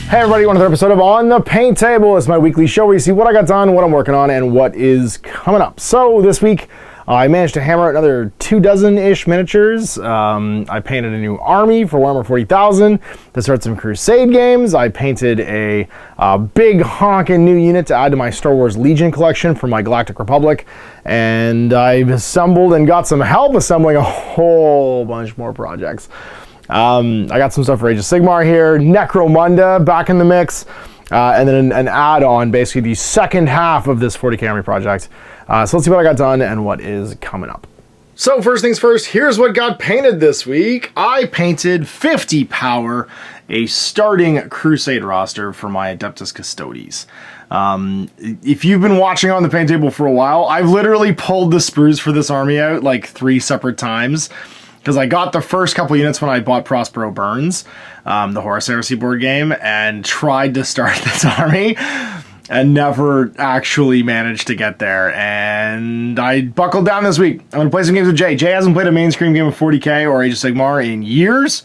Hey everybody, another episode of On the Paint Table. It's my weekly show where you see what I got done, what I'm working on, and what is coming up. So this week, I managed to hammer out another 24-ish miniatures. I painted a new army for Warhammer 40,000 to start some Crusade games. I painted a big honking new unit to add to my Star Wars Legion collection for my Galactic Republic. And I've assembled and got some help assembling a whole bunch more projects. I got some stuff for Age of Sigmar here, Necromunda back in the mix, and then an add-on, basically the second half of this 40k army project. So let's see what I got done and what is coming up. So first things first, here's what got painted this week. I painted 50 power, a starting Crusade roster for my Adeptus Custodies. If you've been watching On the Paint Table for a while, I've literally pulled the sprues for this army out like 3 separate times. Because I got the first couple units when I bought Prospero Burns, the Horus Heresy board game, and tried to start this army, and never actually managed to get there. And I buckled down this week. I'm going to play some games with Jay. Jay hasn't played a mainstream game of 40k or Age of Sigmar in years.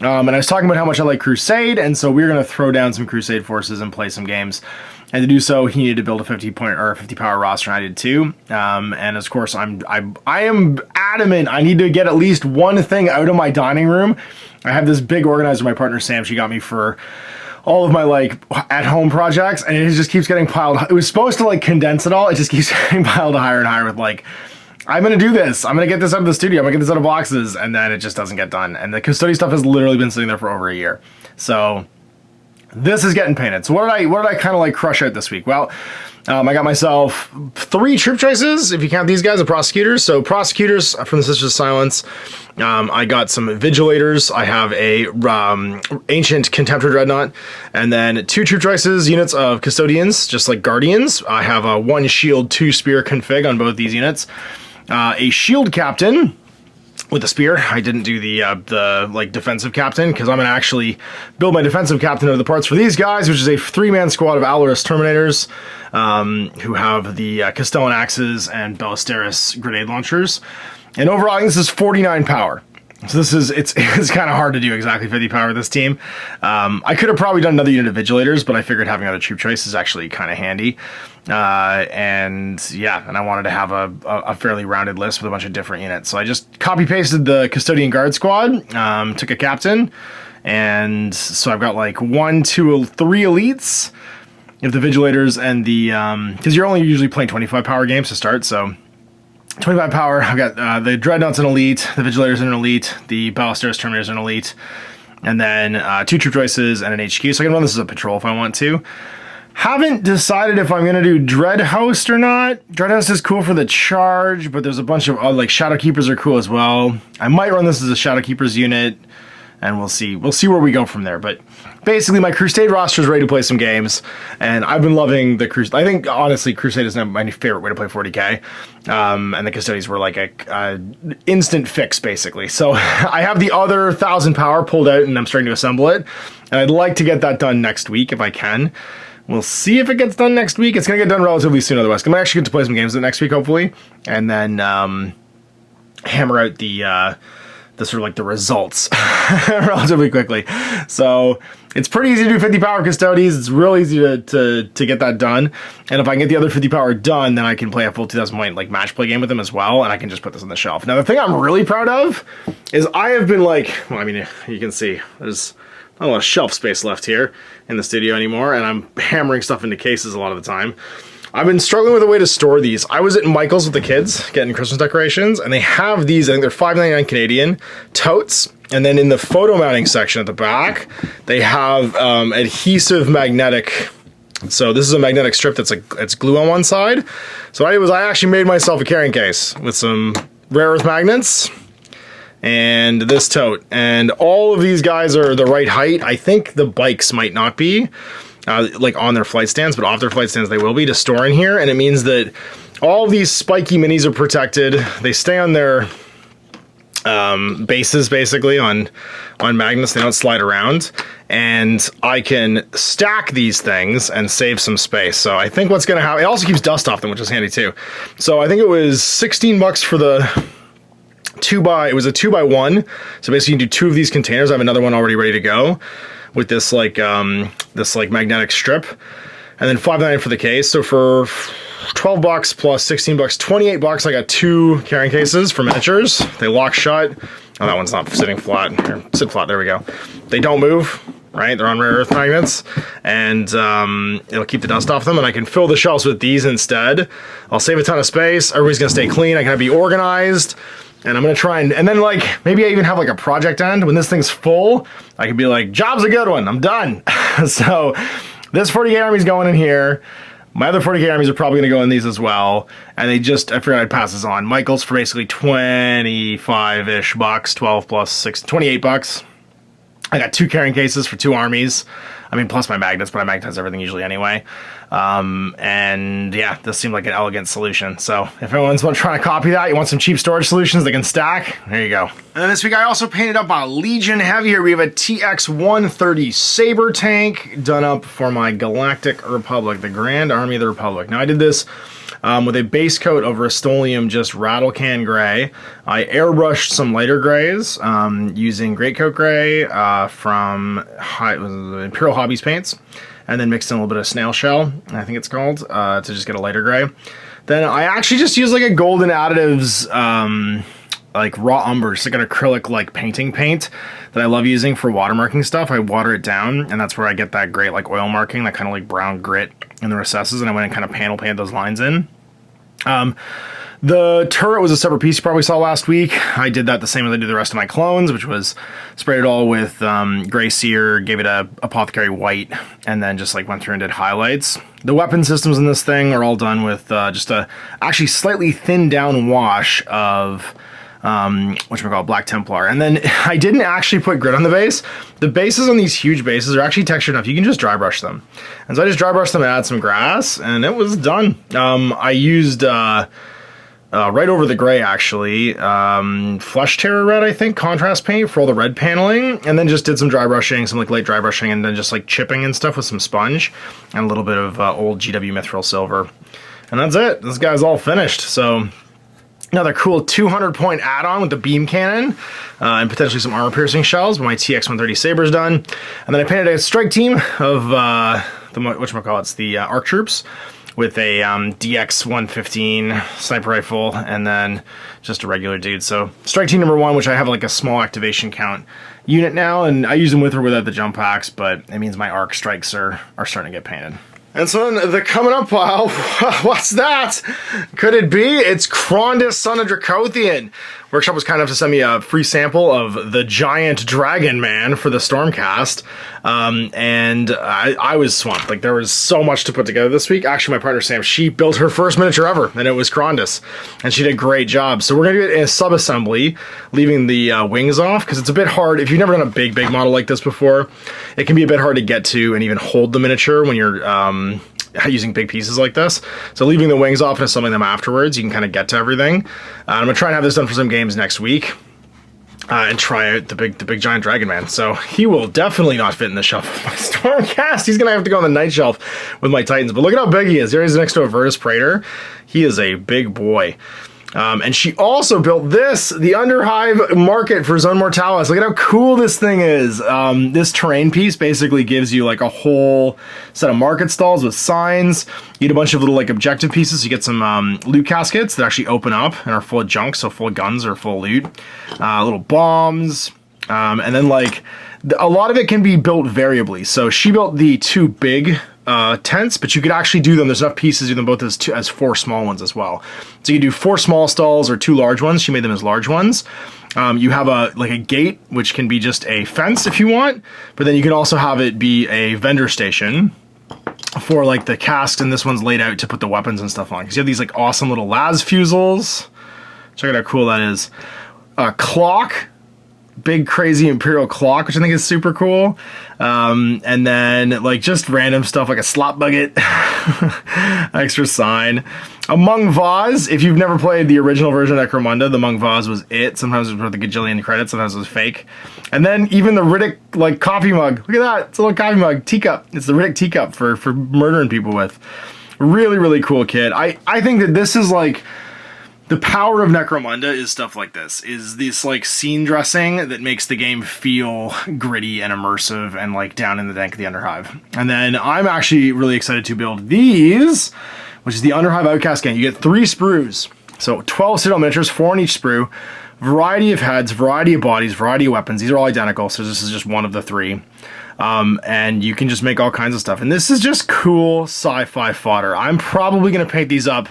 And I was talking about how much I like Crusade, and so we're going to throw down some Crusade forces and play some games. And to do so, he needed to build a 50 power roster, and I did too. And of course, I am adamant I need to get at least one thing out of my dining room. I have this big organizer, my partner Sam, she got me for all of my like at-home projects, and it just keeps getting piled. It was supposed to like condense it all. It just keeps getting piled higher and higher with like, I'm going to do this. I'm going to get this out of the studio. I'm going to get this out of boxes, and then it just doesn't get done. And the Custodies stuff has literally been sitting there for over a year. So this is getting painted. So what did I kind of like crush out this week? Well, I got myself 3 troop choices, if you count these guys, of prosecutors. So prosecutors from the Sisters of Silence. I got some vigilators. I have a ancient Contemptor Dreadnought, and then 2 troop choices, units of custodians, just like guardians. I have a 1 shield, 2 spear config on both these units. A shield captain with a spear. I didn't do the like defensive captain because I'm gonna actually build my defensive captain out of the parts for these guys, which is a 3-man squad of Allarus Terminators who have the Castellan axes and Ballesteros grenade launchers. And overall, I think this is 49 power. So this is it's kind of hard to do exactly 50 power with this team. I could have probably done another unit of vigilators, but I figured having other troop choice is actually kind of handy. And I wanted to have a fairly rounded list with a bunch of different units. So I just copy pasted the Custodian Guard squad, took a captain, and so I've got like 1, 2, 3 elites. You have the vigilators and the because you're only usually playing 25 power games to start, so 25 power. I've got the Dreadnoughts an elite, the Vigilators an elite, the Ballesteros Terminators an elite, and then 2 troop choices and an HQ. So I can run this as a patrol if I want to. Haven't decided if I'm going to do Dreadhost or not. Dreadhost is cool for the charge, but there's a bunch of like Shadow Keepers are cool as well. I might run this as a Shadow Keepers unit, and we'll see. We'll see where we go from there. But basically, my Crusade roster is ready to play some games, and I've been loving the Crusade. I think, honestly, Crusade is my favorite way to play 40k, and the Custodies were like a instant fix, basically. So I have the other 1,000 power pulled out, and I'm starting to assemble it, and I'd like to get that done next week if I can. We'll see if it gets done next week. It's going to get done relatively soon otherwise. I'm actually going to play some games next week, hopefully, and then hammer out the sort of like the results relatively quickly. So it's pretty easy to do 50 power Custodies. It's real easy to get that done. And if I can get the other 50 power done, then I can play a full 2,000 point like match play game with them as well. And I can just put this on the shelf. Now, the thing I'm really proud of is I have been like, well, I mean, you can see there's not a lot of shelf space left here in the studio anymore. And I'm hammering stuff into cases a lot of the time. I've been struggling with a way to store these. I was at Michael's with the kids getting Christmas decorations, and they have these, I think they're $5.99 Canadian, totes. And then in the photo mounting section at the back, they have adhesive magnetic. So this is a magnetic strip that's it's glue on one side. So what I did was I actually made myself a carrying case with some rare earth magnets and this tote. And all of these guys are the right height. I think the bikes might not be. Like on their flight stands, but off their flight stands they will be to store in here, and it means that all of these spiky minis are protected. They stay on their bases basically on magnets. They don't slide around, and I can stack these things and save some space. So I think what's going to happen, it also keeps dust off them, which is handy too. So I think it was $16 for the it was a 2x1. So basically you can do 2 of these containers. I have another one already ready to go. with this like magnetic strip, and then $5.99 for the case. So for $12 plus $16, $28, I got 2 carrying cases for miniatures. They lock shut. Oh, that one's not sitting flat. Here, sit flat, there we go. They don't move, right? They're on rare earth magnets, and it'll keep the dust off them, and I can fill the shelves with these instead. I'll save a ton of space. Everybody's gonna stay clean. I can be organized, and I'm gonna try and then like, maybe I even have like a project end. When this thing's full, I can be like, job's a good one, I'm done. So this 40K army's going in here. My other 40K armies are probably going to go in these as well. And I figured I'd pass this on. Michael's for basically 25-ish bucks, 12 plus 6, $28. I got 2 carrying cases for 2 armies. I mean, plus my magnets, but I magnetize everything usually anyway. And yeah, this seemed like an elegant solution. So if anyone's trying to copy that, you want some cheap storage solutions that can stack, there you go. And then this week I also painted up a Legion Heavy here. We have a TX-130 Saber Tank done up for my Galactic Republic, the Grand Army of the Republic. Now I did this with a base coat of Rust-Oleum, just rattle can gray. I airbrushed some lighter grays using Greatcoat Gray from Imperial Hobbies paints, and then mixed in a little bit of Snail Shell, I think it's called, to just get a lighter gray. Then I actually just used like a Golden Additives like raw umber, just like an acrylic like painting paint that I love using for watermarking stuff. I water it down, and that's where I get that great like oil marking, that kind of like brown grit in the recesses, and I went and kind of panel painted those lines in. The turret was a separate piece you probably saw last week. I did that the same as I do the rest of my clones, which was sprayed it all with gray sear, gave it a apothecary white, and then just like went through and did highlights. The weapon systems in this thing are all done with just a actually slightly thinned down wash of whatchamacallit, Black Templar. And then I didn't actually put grit on the base. The bases on these huge bases are actually textured enough. You can just dry brush them. And so I just dry brushed them and add some grass, and it was done. I used right over the gray, actually, Flesh Terror Red, I think, contrast paint for all the red paneling, and then just did some dry brushing, some like light dry brushing, and then just like chipping and stuff with some sponge, and a little bit of old GW Mithril Silver. And that's it. This guy's all finished. So another cool 200-point add-on with the beam cannon, and potentially some armor-piercing shells, but my TX-130 Saber's done. And then I painted a strike team of the ARC troops, with a DX-115 sniper rifle, and then just a regular dude. So strike team number 1, which I have like a small activation count unit now, and I use them with or without the jump packs, but it means my ARC strikes are starting to get painted. And so then the coming up pile, what's that? Could it be? It's Krondys, Son of Dracothian. Workshop was kind enough to send me a free sample of the giant dragon man for the Stormcast. And I was swamped. Like, there was so much to put together this week. Actually, my partner Sam, she built her first miniature ever, and it was Krondys. And she did a great job. So we're going to do it in a sub-assembly, leaving the wings off, because it's a bit hard. If you've never done a big model like this before, it can be a bit hard to get to and even hold the miniature when you're using big pieces like this. So leaving the wings off and assembling them afterwards, you can kind of get to everything. I'm gonna try and have this done for some games next week, and try out the big giant dragon man. So he will definitely not fit in the shelf of my Stormcast. He's gonna have to go on the night shelf with my Titans. But look at how big he is. There he is next to a Virtus Praetor. He is a big boy. And she also built this, the Underhive Market for Zone Mortalis. Look at how cool this thing is. This terrain piece basically gives you like a whole set of market stalls with signs. You get a bunch of little like objective pieces. You get some loot caskets that actually open up and are full of junk, so full of guns or full of loot. Little bombs. And then like a lot of it can be built variably. So she built the 2 big tents, but you could actually do them. There's enough pieces to do them both as 4 small ones as well. So you can do 4 small stalls or 2 large ones. She made them as large ones. You have a gate, which can be just a fence if you want, but then you can also have it be a vendor station for like the cask, and this one's laid out to put the weapons and stuff on. Because you have these like awesome little las fusils. Check out how cool that is. A clock. Big crazy Imperial clock, which I think is super cool. And then like just random stuff like a slot bucket, extra sign. A Mung vase. If you've never played the original version of Necromunda, the Mung vase was it. Sometimes it was worth a gajillion credits, sometimes it was fake. And then even the Riddick like coffee mug. Look at that, it's a little coffee mug, teacup. It's the Riddick teacup for murdering people with. Really, really cool kit. I think that this is like The power of Necromunda is stuff like this, is this like scene dressing that makes the game feel gritty and immersive and like down in the dank of the Underhive. And then I'm actually really excited to build these, which is the Underhive Outcast gang. You get 3 sprues. So 12 Citadel miniatures, 4 in each sprue, variety of heads, variety of bodies, variety of weapons. These are all identical, so this is just one of the 3. And you can just make all kinds of stuff. And this is just cool sci-fi fodder. I'm probably going to paint these up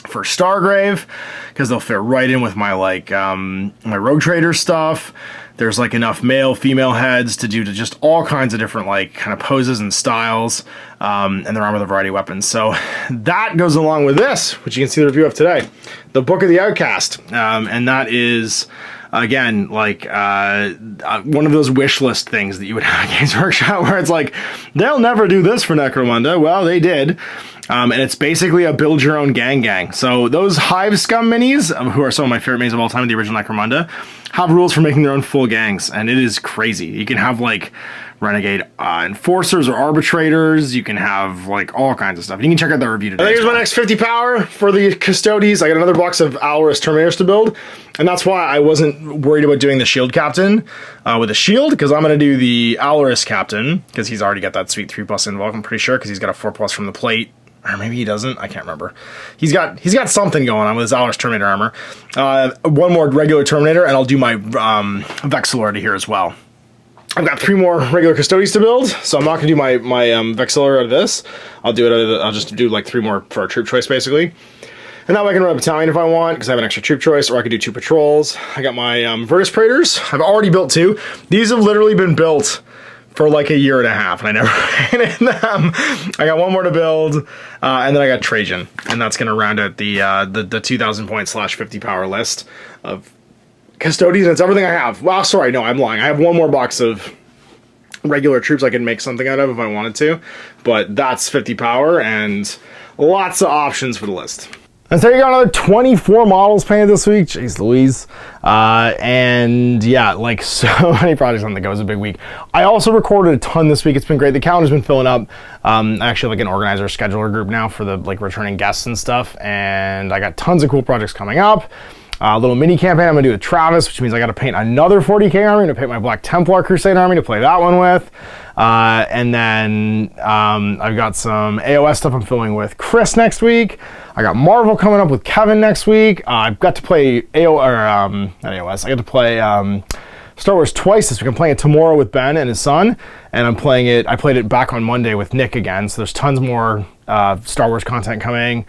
for Stargrave, because they'll fit right in with my like my Rogue Trader stuff. There's like enough male, female heads to do to just all kinds of different like kind of poses and styles, and they're armed with a variety of weapons. So that goes along with this, which you can see the review of today, the Book of the Outcast, and that is again like one of those wish list things that you would have at Games Workshop, where it's like they'll never do this for Necromunda. Well, they did. And it's basically a build your own gang. So those Hive Scum minis, who are some of my favorite minis of all time, the original Necromunda, have rules for making their own full gangs. And it is crazy. You can have like Renegade Enforcers or Arbitrators. You can have like all kinds of stuff. You can check out the review today. Here's my next 50 power for the Custodes. I got another box of Alorus Terminators to build. And that's why I wasn't worried about doing the Shield Captain with a shield, because I'm going to do the Alorus Captain, because he's already got that sweet 3+ involved, I'm pretty sure, because he's got a 4+ from the plate. Or maybe he doesn't. I can't remember. He's got something going on with his Alorus Terminator armor. One more regular Terminator, and I'll do my Vexillor to here as well. I've got 3 more regular Custodes to build, so I'm not going to do my Vexillor out of this. I'll do it out of I'll just do like 3 more for a troop choice, basically. And that way I can run a battalion if I want, because I have an extra troop choice, or I could do 2 patrols. I got my Virtus Praetors. I've already built 2. These have literally been built for like a year and a half, and I never painted them. I got 1 more to build, and then I got Trajan, and that's going to round out the 2,000 point / 50 power list of Custodes, and it's everything I have. Well, sorry, no, I'm lying. I have 1 more box of regular troops I can make something out of if I wanted to, but that's 50 power, and lots of options for the list. And so you got another 24 models painted this week. Jeez Louise. And yeah, like so many projects on the go. It was a big week. I also recorded a ton this week. It's been great. The calendar's been filling up. I actually like an organizer scheduler group now for the like returning guests and stuff. And I got tons of cool projects coming up. A little mini campaign I'm gonna do with Travis, which means I gotta paint another 40k army, to paint my Black Templar Crusade army to play that one with. And then I've got some AOS stuff I'm filming with Chris next week. I got Marvel coming up with Kevin next week. I've got to play not AOS, I got to play Star Wars twice this week. I'm playing it tomorrow with Ben and his son, and I played it back on Monday with Nick again, so there's tons more Star Wars content coming.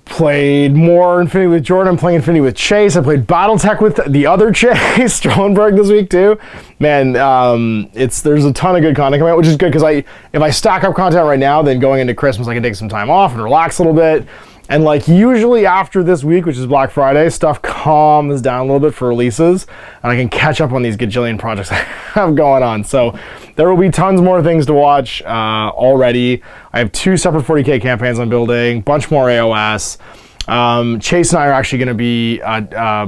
Played more Infinity with Jordan, playing Infinity with Chase. I played Battletech with the other Chase, Strollenberg, this week too. Man, there's a ton of good content coming out, which is good, because if I stack up content right now, then going into Christmas I can take some time off and relax a little bit. And like usually after this week, which is Black Friday, stuff calms down a little bit for releases, and I can catch up on these gajillion projects I have going on. So there will be tons more things to watch already. I have 2 separate 40k campaigns I'm building, bunch more AOS. Chase and I are actually going to be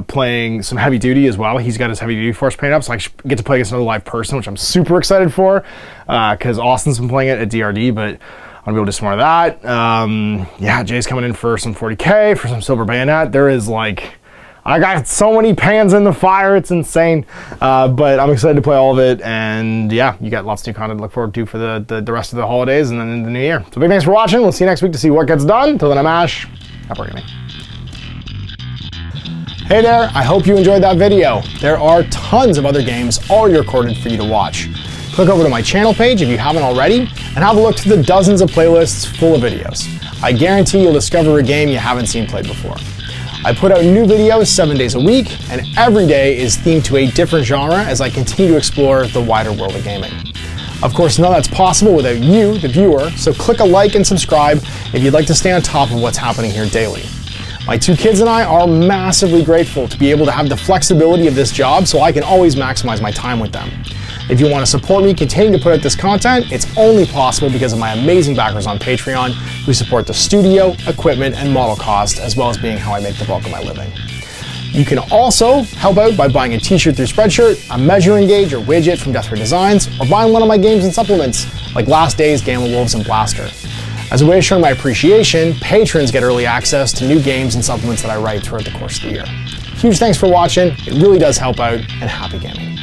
playing some heavy duty as well. He's got his heavy duty force paint up, so I get to play against another live person, which I'm super excited for, because Austin's been playing it at DRD, but I'm gonna be able to do some more of that. Yeah, Jay's coming in for some 40k, for some Silver Bayonet. There is like, I got so many pans in the fire, it's insane. But I'm excited to play all of it, and yeah, you got lots of new content to look forward to for the rest of the holidays and then in the new year. So big thanks for watching. We'll see you next week to see what gets done. Until then, I'm Ash. Happy gaming. Hey there, I hope you enjoyed that video. There are tons of other games already recorded for you to watch. Click over to my channel page if you haven't already, and have a look through the dozens of playlists full of videos. I guarantee you'll discover a game you haven't seen played before. I put out new videos 7 days a week, and every day is themed to a different genre as I continue to explore the wider world of gaming. Of course, none of that's possible without you, the viewer, so click a like and subscribe if you'd like to stay on top of what's happening here daily. My 2 kids and I are massively grateful to be able to have the flexibility of this job so I can always maximize my time with them. If you want to support me continuing to put out this content, it's only possible because of my amazing backers on Patreon who support the studio, equipment, and model cost, as well as being how I make the bulk of my living. You can also help out by buying a t-shirt through Spreadshirt, a measuring gauge or widget from Deathray Designs, or buying one of my games and supplements like Last Days, Gamma Wolves, and Blaster. As a way of showing my appreciation, patrons get early access to new games and supplements that I write throughout the course of the year. Huge thanks for watching, it really does help out, and happy gaming.